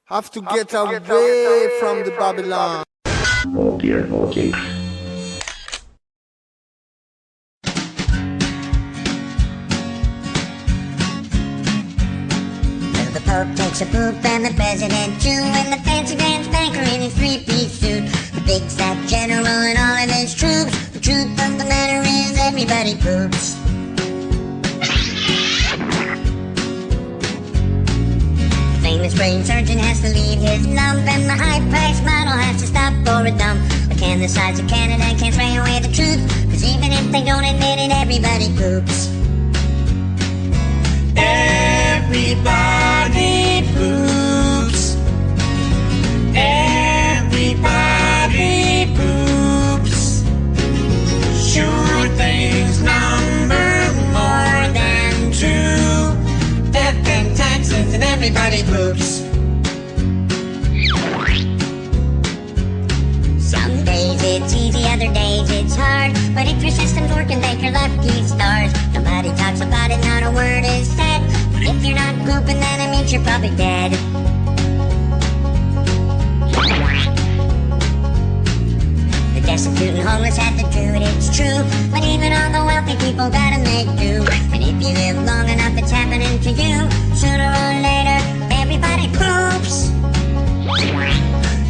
Have to get away from the Babylon. Oh dear, okay. The Pope takes a poop and the President too, and the fancy dance banker in his three-piece suit, the big fat general and all of his troops. The truth of the matter is everybody poops. The famous brain surgeon has to leave his lump, and the high-priced model has to stop for a dump. But can the sides of Canada can't spray away the truth, cause even if they don't admit it, everybody poops. Everybody poops. Everybody poops. Sure things number more than two. Death and taxes and everybody poops. Some days it's easy, other days it's hard, but if your system's working, thank your lucky stars. Nobody talks about it, not a word is said. But if you're not pooping, then it means you're probably dead. The destitute and homeless have to do it, it's true, but even all the wealthy people gotta make do. And if you live long enough, it's happening to you. Sooner or later, everybody poops.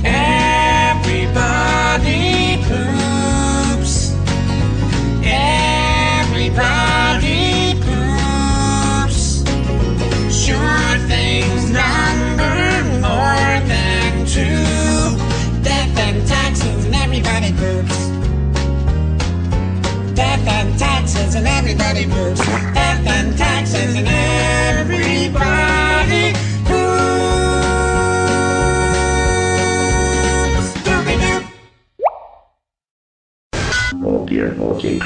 Everybody poops. Everybody poops. Sure things number more than two. Death and taxes and everybody poops. Death and taxes and everybody poops. Death and taxes and everybody poops. Doobie-doo. Oh dear, okay.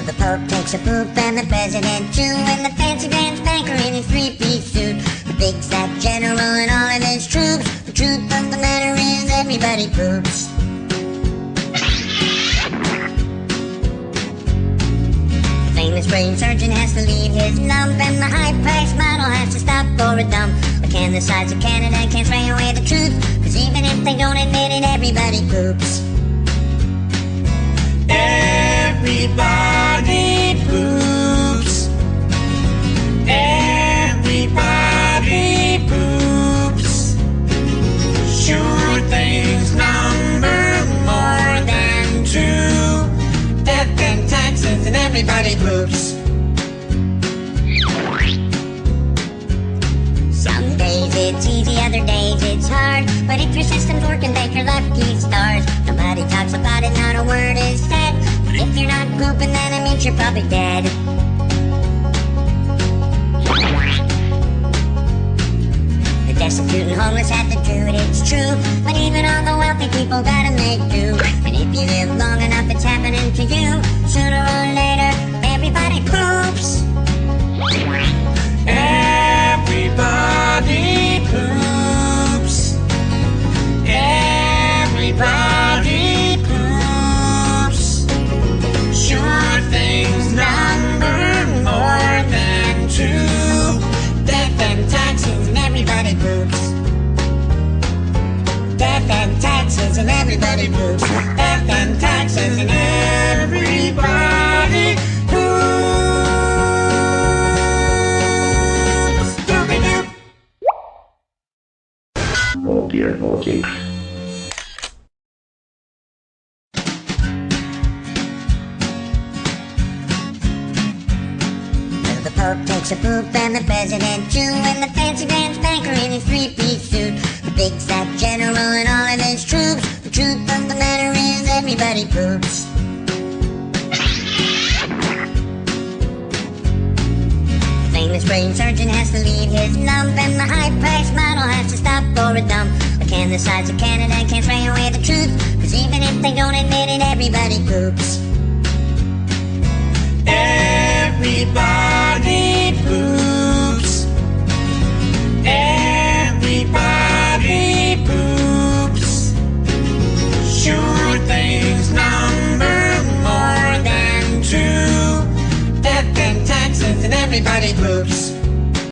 The Pope takes a poop and the President too, and the fancy dance banker in his three-piece suit, the big fat general and all of his troops. The truth of the matter is everybody poops. The famous brain surgeon has to leave his lump, and the high-priced model has to stop for a dump. But can the sides of Canada can't spray away the truth, cause even if they don't admit it, everybody poops. Everybody poops. Everybody poops. Sure things number more than two. Death and taxes and everybody poops. Some days it's easy, other days it's hard, but if your system's working, thank your lucky stars. Nobody talks about it, not a word is said. But if you're not pooping, then it means you're probably dead. The destitute and homeless have to do it, it's true, but even all the wealthy people gotta make do. And if you live long enough, it's happening to you. Sooner or later, everybody poops. Everybody poops. Everybody poops. Sure things number more than two. Death and taxes and everybody poops. Death and taxes and everybody poops. Death and taxes and everybody poops. Doobie-doo. Oh dear, okay. The Pope takes a poop and the President too, and the fancy dance banker in his three-piece suit, the big fat general and all of his troops. The truth of the matter is everybody poops. The famous brain surgeon has to leave his lump, and the high-priced model has to stop for a dump. But can the sides of Canada can't spray away the truth, cause even if they don't admit it, everybody poops. Everybody poops. Everybody poops. Sure things number more than two. everybody poops.